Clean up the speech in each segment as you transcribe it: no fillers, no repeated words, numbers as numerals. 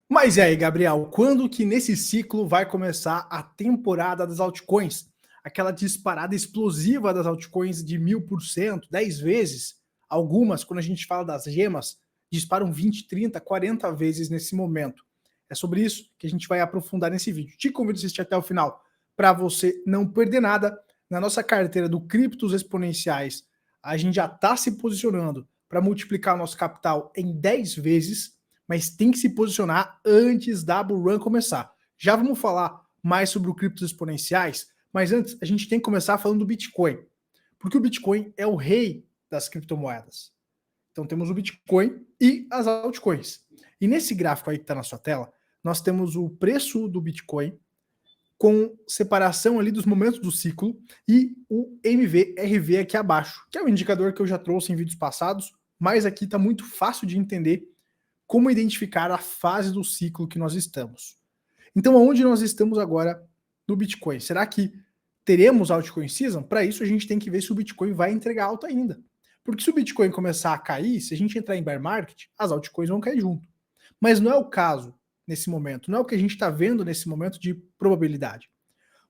Mas e aí, Gabriel, quando que nesse ciclo vai começar a temporada das altcoins? Aquela disparada explosiva das altcoins de 1000%, 10 vezes. Algumas, quando a gente fala das gemas, disparam 20, 30, 40 vezes nesse momento. É sobre isso que a gente vai aprofundar nesse vídeo. Te convido a assistir até o final para você não perder nada. Na nossa carteira do Criptos Exponenciais, a gente já está se posicionando para multiplicar o nosso capital em 10 vezes, mas tem que se posicionar antes da bull run começar. Já vamos falar mais sobre o criptos exponenciais, mas antes a gente tem que começar falando do Bitcoin, porque o Bitcoin é o rei das criptomoedas. Então temos o Bitcoin e as altcoins. E nesse gráfico aí que está na sua tela, nós temos o preço do Bitcoin com separação ali dos momentos do ciclo e o MVRV aqui abaixo, que é um indicador que eu já trouxe em vídeos passados, mas aqui está muito fácil de entender como identificar a fase do ciclo que nós estamos. Então, aonde nós estamos agora no Bitcoin? Será que teremos altcoin season? Para isso, a gente tem que ver se o Bitcoin vai entregar alta ainda. Porque se o Bitcoin começar a cair, se a gente entrar em bear market, as altcoins vão cair junto. Mas não é o caso nesse momento, não é o que a gente está vendo nesse momento de probabilidade.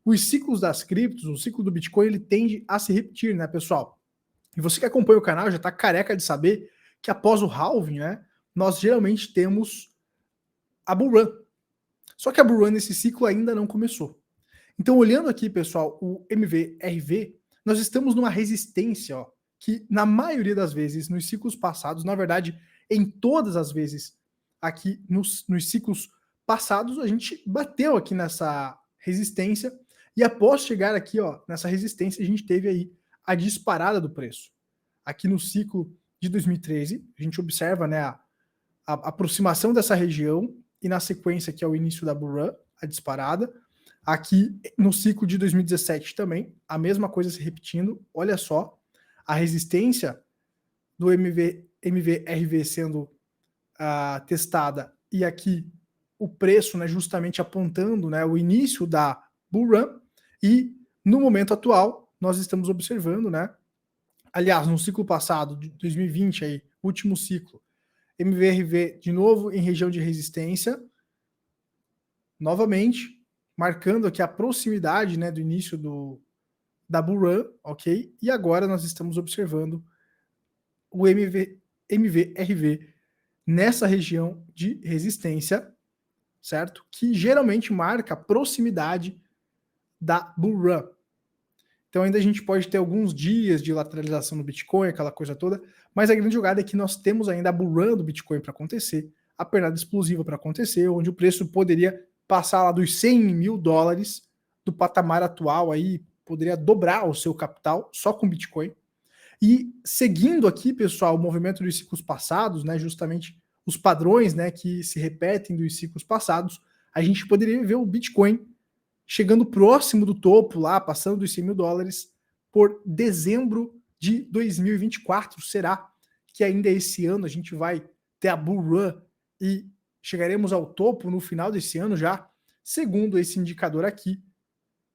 Os ciclos das criptos, o ciclo do Bitcoin, ele tende a se repetir, né, pessoal? E você que acompanha o canal já está careca de saber que após o halving, né, nós geralmente temos a bull run. Só que a bull run nesse ciclo ainda não começou. Então, olhando aqui, pessoal, o MVRV, nós estamos numa resistência, ó, que na maioria das vezes, nos ciclos passados, na verdade, em todas as vezes aqui nos ciclos passados, a gente bateu aqui nessa resistência e após chegar aqui, ó, nessa resistência, a gente teve aí a disparada do preço. Aqui no ciclo de 2013, a gente observa, né, a aproximação dessa região e na sequência que é o início da bull run, a disparada. Aqui no ciclo de 2017 também, a mesma coisa se repetindo. Olha só, a resistência do MVRV sendo testada e aqui o preço, né, justamente apontando, né, o início da bull run. E no momento atual nós estamos observando, né, aliás, no ciclo passado de 2020 aí, último ciclo, MVRV de novo em região de resistência, novamente marcando aqui a proximidade, né, do início da bull run, ok? E agora nós estamos observando o MVRV nessa região de resistência, certo? Que geralmente marca a proximidade da bull run. Então ainda a gente pode ter alguns dias de lateralização do Bitcoin, aquela coisa toda, mas a grande jogada é que nós temos ainda a bull run do Bitcoin para acontecer, a pernada explosiva para acontecer, onde o preço poderia passar lá dos 100 mil dólares do patamar atual, aí poderia dobrar o seu capital só com Bitcoin. E seguindo aqui, pessoal, o movimento dos ciclos passados, né, justamente os padrões, né, que se repetem dos ciclos passados, a gente poderia ver o Bitcoin chegando próximo do topo lá, passando dos 100 mil dólares por dezembro de 2024. Será que ainda esse ano a gente vai ter a bull run e chegaremos ao topo no final desse ano já? Segundo esse indicador aqui,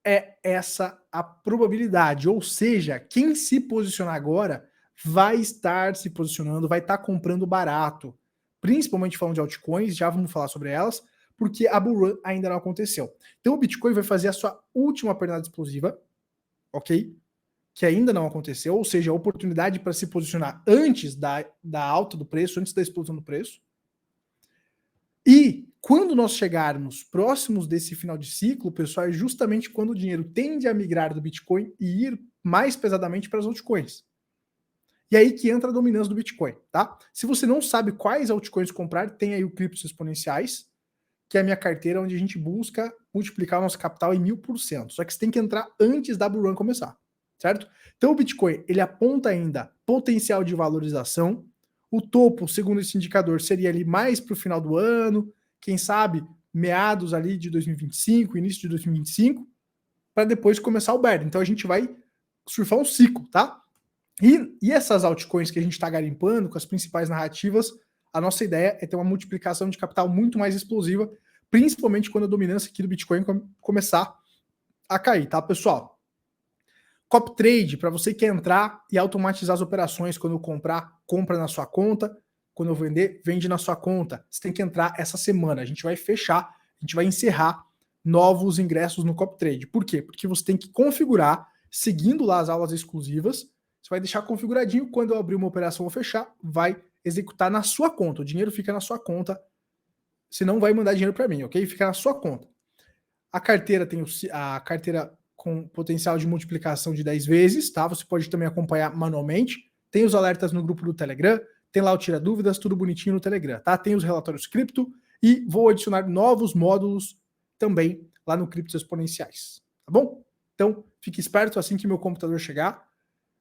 é essa a probabilidade, ou seja, quem se posicionar agora vai estar se posicionando, vai estar comprando barato, principalmente falando de altcoins, já vamos falar sobre elas, porque a bull run ainda não aconteceu. Então o Bitcoin vai fazer a sua última pernada explosiva, ok? Que ainda não aconteceu, ou seja, a oportunidade para se posicionar antes da alta do preço, antes da explosão do preço. E quando nós chegarmos próximos desse final de ciclo, pessoal, é justamente quando o dinheiro tende a migrar do Bitcoin e ir mais pesadamente para as altcoins. E aí que entra a dominância do Bitcoin, tá? Se você não sabe quais altcoins comprar, tem aí o Criptos Exponenciais, que é a minha carteira onde a gente busca multiplicar o nosso capital em 1000%. Só que você tem que entrar antes da bull run começar, certo? Então o Bitcoin, ele aponta ainda potencial de valorização. O topo, segundo esse indicador, seria ali mais para o final do ano, quem sabe meados ali de 2025, início de 2025, para depois começar o bear. Então a gente vai surfar um ciclo, tá? E essas altcoins que a gente está garimpando, com as principais narrativas, a nossa ideia é ter uma multiplicação de capital muito mais explosiva, principalmente quando a dominância aqui do Bitcoin começar a cair, tá, pessoal? Copy Trade, para você que quer entrar e automatizar as operações quando comprar, compra na sua conta, quando eu vender, vende na sua conta. Você tem que entrar essa semana. A gente vai fechar, a gente vai encerrar novos ingressos no Copy Trade. Por quê? Porque você tem que configurar, seguindo lá as aulas exclusivas, você vai deixar configuradinho, quando eu abrir uma operação ou fechar, vai executar na sua conta. O dinheiro fica na sua conta, você não vai mandar dinheiro para mim, ok? Fica na sua conta. A carteira tem a carteira com potencial de multiplicação de 10 vezes, tá? Você pode também acompanhar manualmente. Tem os alertas no grupo do Telegram, tem lá o Tira Dúvidas, tudo bonitinho no Telegram, tá? Tem os relatórios cripto e vou adicionar novos módulos também lá no Criptos Exponenciais, tá bom? Então, fique esperto, assim que meu computador chegar,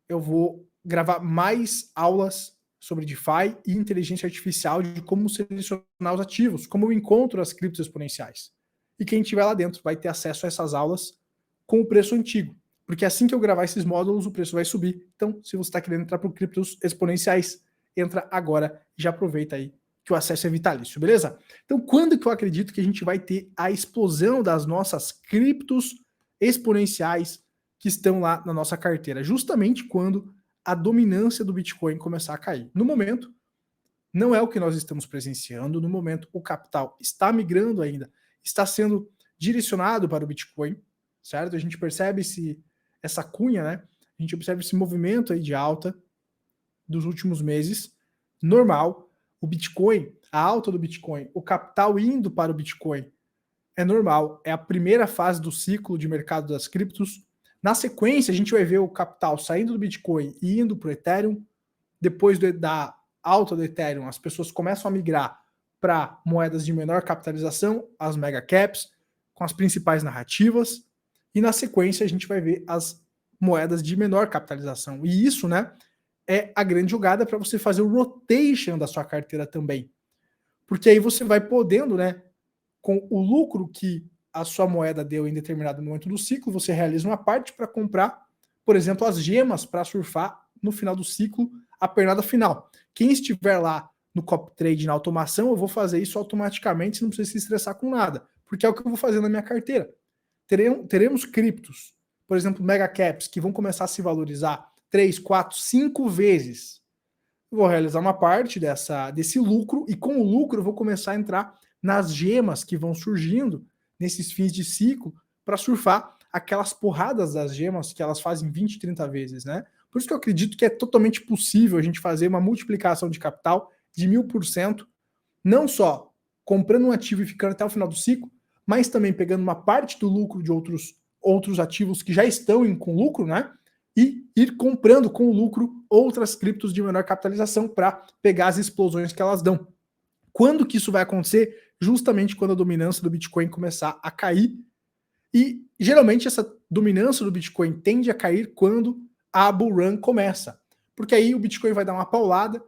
eu vou gravar mais aulas sobre DeFi e inteligência artificial de como selecionar os ativos, como eu encontro as criptos exponenciais. E quem estiver lá dentro vai ter acesso a essas aulas com o preço antigo, porque assim que eu gravar esses módulos, o preço vai subir. Então, se você está querendo entrar para o criptos exponenciais, entra agora e já aproveita aí que o acesso é vitalício, beleza? Então, quando que eu acredito que a gente vai ter a explosão das nossas criptos exponenciais que estão lá na nossa carteira? Justamente quando a dominância do Bitcoin começar a cair. No momento, não é o que nós estamos presenciando. No momento, o capital está migrando ainda, está sendo direcionado para o Bitcoin, certo? A gente percebe essa cunha, né? A gente observa esse movimento aí de alta dos últimos meses, normal. O Bitcoin, a alta do Bitcoin, o capital indo para o Bitcoin é normal. É a primeira fase do ciclo de mercado das criptos. Na sequência, a gente vai ver o capital saindo do Bitcoin e indo para o Ethereum. Depois da alta do Ethereum, as pessoas começam a migrar para moedas de menor capitalização, as mega caps, com as principais narrativas. E na sequência, a gente vai ver as moedas de menor capitalização. E isso, né, é a grande jogada para você fazer o rotation da sua carteira também. Porque aí você vai podendo, né, com o lucro que a sua moeda deu em determinado momento do ciclo, você realiza uma parte para comprar, por exemplo, as gemas para surfar no final do ciclo, a pernada final. Quem estiver lá no Copy Trade, na automação, eu vou fazer isso automaticamente, você não precisa se estressar com nada, porque é o que eu vou fazer na minha carteira. Teremos criptos, por exemplo, mega caps, que vão começar a se valorizar 3, 4, 5 vezes. Eu vou realizar uma parte desse lucro, e com o lucro eu vou começar a entrar nas gemas que vão surgindo nesses fins de ciclo para surfar aquelas porradas das gemas que elas fazem 20, 30 vezes, né? Por isso que eu acredito que é totalmente possível a gente fazer uma multiplicação de capital de 1000%, não só comprando um ativo e ficando até o final do ciclo, mas também pegando uma parte do lucro de outros ativos que já estão com lucro, né? E ir comprando com o lucro outras criptos de menor capitalização para pegar as explosões que elas dão. Quando que isso vai acontecer? Justamente quando a dominância do Bitcoin começar a cair. E geralmente essa dominância do Bitcoin tende a cair quando a bull run começa. Porque aí o Bitcoin vai dar uma paulada,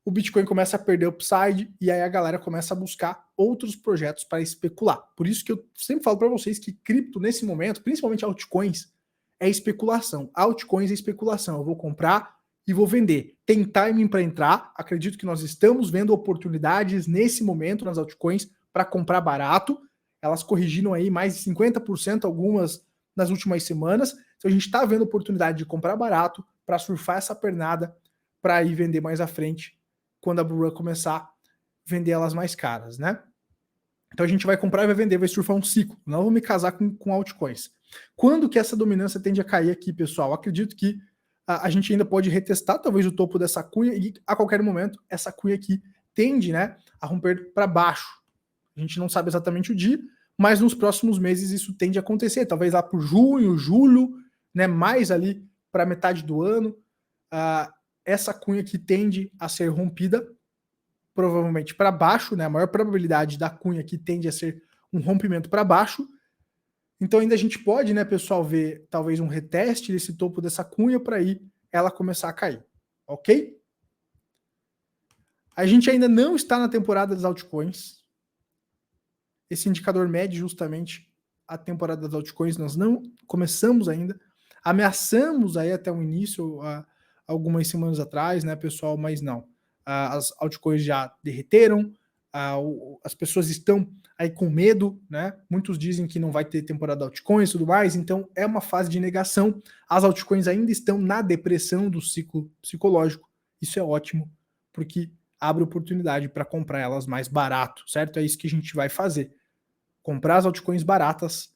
o Bitcoin começa a perder upside e aí a galera começa a buscar outros projetos para especular. Por isso que eu sempre falo para vocês que cripto nesse momento, principalmente altcoins, é especulação. Altcoins é especulação. Eu vou comprar e vou vender. Tem timing para entrar. Acredito que nós estamos vendo oportunidades nesse momento nas altcoins para comprar barato. Elas corrigiram aí mais de 50%, algumas nas últimas semanas. Então a gente está vendo oportunidade de comprar barato para surfar essa pernada para ir vender mais à frente quando a bull run começar a vender elas mais caras, né? Então a gente vai comprar e vai vender, vai surfar um ciclo. Não vou me casar com altcoins. Quando que essa dominância tende a cair aqui, pessoal? Acredito que a gente ainda pode retestar talvez o topo dessa cunha e a qualquer momento essa cunha aqui tende, né, a romper para baixo. A gente não sabe exatamente o dia, mas nos próximos meses isso tende a acontecer. Talvez lá por junho, julho, né, mais ali para metade do ano, essa cunha aqui tende a ser rompida provavelmente para baixo, né? A maior probabilidade da cunha aqui tende a ser um rompimento para baixo. Então ainda a gente pode, né, pessoal, ver talvez um reteste desse topo dessa cunha para aí ela começar a cair, ok? A gente ainda não está na temporada das altcoins. Esse indicador mede justamente a temporada das altcoins. Nós não começamos ainda. Ameaçamos aí até o início, algumas semanas atrás, né, pessoal, mas não. As altcoins já derreteram, as pessoas estão aí com medo, né? Muitos dizem que não vai ter temporada de altcoins e tudo mais, então é uma fase de negação. As altcoins ainda estão na depressão do ciclo psicológico. Isso é ótimo, porque abre oportunidade para comprar elas mais barato, certo? É isso que a gente vai fazer. Comprar as altcoins baratas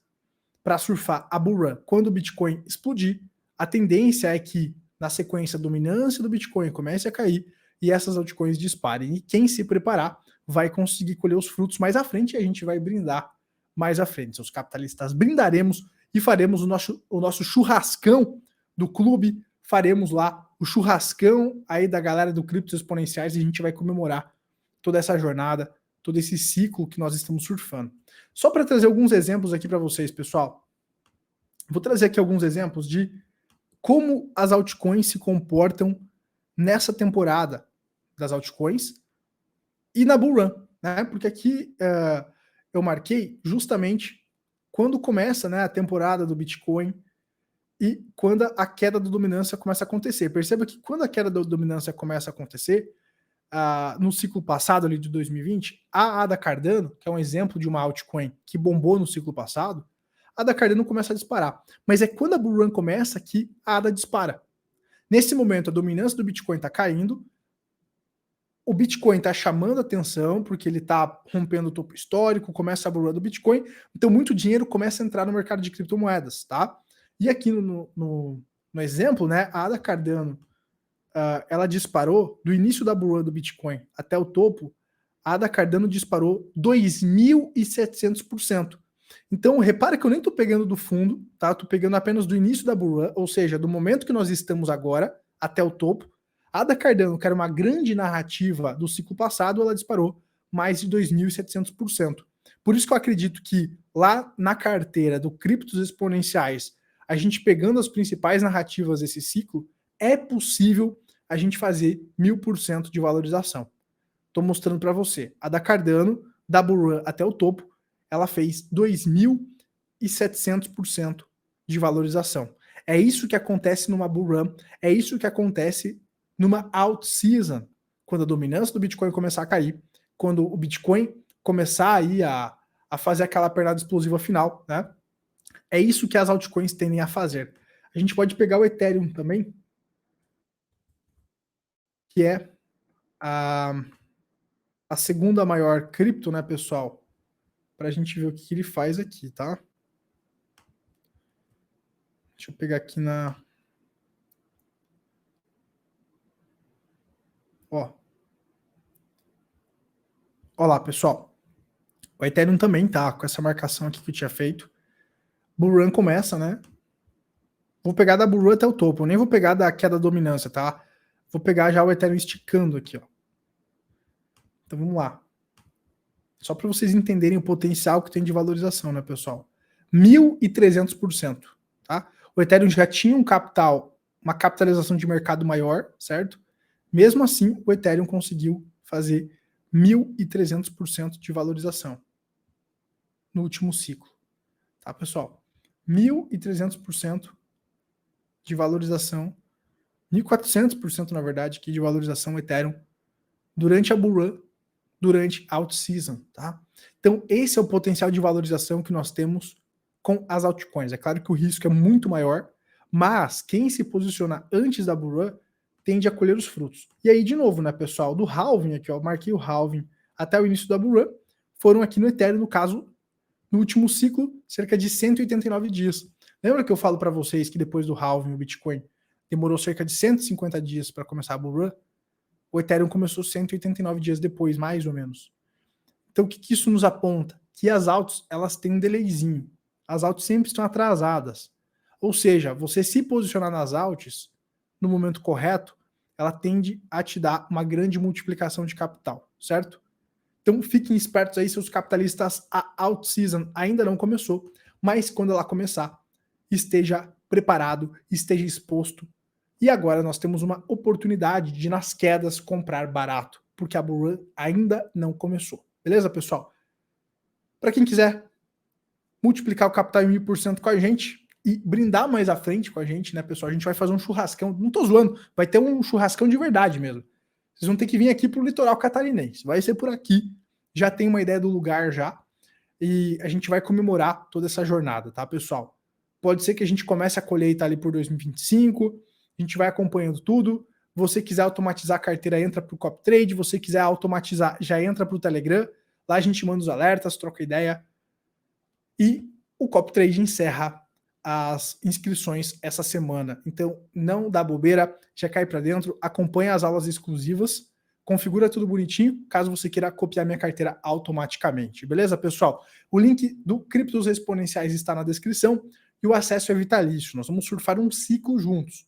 para surfar a bull run. Quando o Bitcoin explodir, a tendência é que, na sequência, a dominância do Bitcoin comece a cair e essas altcoins disparem. E quem se preparar vai conseguir colher os frutos mais à frente e a gente vai brindar mais à frente. Seus capitalistas, brindaremos e faremos o nosso churrascão do clube, faremos lá o churrascão aí da galera do Criptos Exponenciais e a gente vai comemorar toda essa jornada, todo esse ciclo que nós estamos surfando. Só para trazer alguns exemplos aqui para vocês, pessoal. Vou trazer aqui alguns exemplos de como as altcoins se comportam nessa temporada das altcoins e na bull run, né? Porque aqui eu marquei justamente quando começa, né, a temporada do Bitcoin e quando a queda da dominância começa a acontecer. Perceba que quando a queda da dominância começa a acontecer, no ciclo passado ali de 2020, a ADA Cardano, que é um exemplo de uma altcoin que bombou no ciclo passado, a ADA Cardano começa a disparar. Mas é quando a bull run começa que a ADA dispara. Nesse momento, a dominância do Bitcoin está caindo, o Bitcoin está chamando atenção porque ele está rompendo o topo histórico, começa a bull run do Bitcoin, então muito dinheiro começa a entrar no mercado de criptomoedas, tá? E aqui no exemplo, né, a ADA Cardano, ela disparou do início da bull run do Bitcoin até o topo, a ADA Cardano disparou 2.700%. Então, repara que eu nem estou pegando do fundo, tá? Estou pegando apenas do início da bull run, ou seja, do momento que nós estamos agora até o topo. A ADA Cardano, que era uma grande narrativa do ciclo passado, ela disparou mais de 2.700%. Por isso que eu acredito que lá na carteira do Criptos Exponenciais, a gente pegando as principais narrativas desse ciclo, é possível a gente fazer 1000% de valorização. Estou mostrando para você. A da Cardano, da bull run até o topo, ela fez 2.700% de valorização. É isso que acontece numa bull run, é isso que acontece numa alt season, quando a dominância do Bitcoin começar a cair, quando o Bitcoin começar aí a fazer aquela pernada explosiva final, né? É isso que as altcoins tendem a fazer. A gente pode pegar o Ethereum também, que é a segunda maior cripto, né, pessoal? Para a gente ver o que ele faz aqui, tá? Deixa eu pegar aqui na... Ó. Olha lá, pessoal. O Ethereum também tá com essa marcação aqui que eu tinha feito. Bull Run começa, né? Vou pegar da Bull Run até o topo. Eu nem vou pegar da queda da dominância, tá? Vou pegar já o Ethereum esticando aqui, ó. Então vamos lá. Só para vocês entenderem o potencial que tem de valorização, né, pessoal? 1.300%, tá? O Ethereum já tinha um capital, uma capitalização de mercado maior, certo? Mesmo assim, o Ethereum conseguiu fazer 1.300% de valorização no último ciclo, tá, pessoal? 1.300% de valorização, 1.400% na verdade, aqui de valorização Ethereum durante a bull run, durante alt season, tá? Então esse é o potencial de valorização que nós temos com as altcoins. É claro que o risco é muito maior, mas quem se posiciona antes da bull run tende a colher os frutos. E aí de novo, né, pessoal, do halving aqui, ó, marquei o halving até o início da bull run, foram aqui no Ethereum, no caso, no último ciclo, cerca de 189 dias. Lembra que eu falo para vocês que depois do halving o Bitcoin demorou cerca de 150 dias para começar a bull run? O Ethereum começou 189 dias depois, mais ou menos. Então o que isso nos aponta? Que as altas, elas têm um delayzinho. As altas sempre estão atrasadas. Ou seja, você se posicionar nas altas no momento correto, ela tende a te dar uma grande multiplicação de capital, certo? Então fiquem espertos aí, seus capitalistas, a alt season ainda não começou, mas quando ela começar, esteja preparado, esteja exposto. E agora nós temos uma oportunidade de, nas quedas, comprar barato, porque a bull run ainda não começou. Beleza, pessoal? Para quem quiser multiplicar o capital em 1000% com a gente e brindar mais à frente com a gente, né, pessoal? A gente vai fazer um churrascão, não tô zoando, vai ter um churrascão de verdade mesmo. Vocês vão ter que vir aqui pro litoral catarinense, vai ser por aqui. Já tem uma ideia do lugar já, e a gente vai comemorar toda essa jornada, tá, pessoal? Pode ser que a gente comece a colheita ali por 2025, a gente vai acompanhando tudo, Você quiser automatizar a carteira, entra para o CopTrade. Você quiser automatizar, já entra para o Telegram. Lá a gente manda os alertas, troca ideia. E o CopTrade encerra as inscrições essa semana. Então, não dá bobeira, já cai para dentro, acompanha as aulas exclusivas, configura tudo bonitinho, caso você queira copiar minha carteira automaticamente. Beleza, pessoal? O link do Criptos Exponenciais está na descrição e o acesso é vitalício. Nós vamos surfar um ciclo juntos.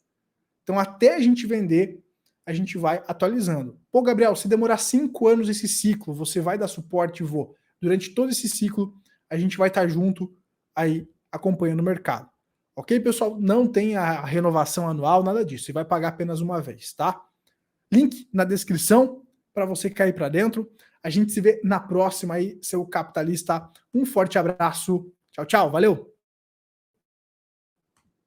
Então, até a gente vender, a gente vai atualizando. Pô, Gabriel, se demorar 5 anos esse ciclo, você vai dar suporte? Vou. Durante todo esse ciclo, a gente vai estar junto aí acompanhando o mercado. Ok, pessoal? Não tem a renovação anual, nada disso. Você vai pagar apenas uma vez, tá? Link na descrição para você cair para dentro. A gente se vê na próxima aí, seu capitalista. Um forte abraço. Tchau, tchau. Valeu!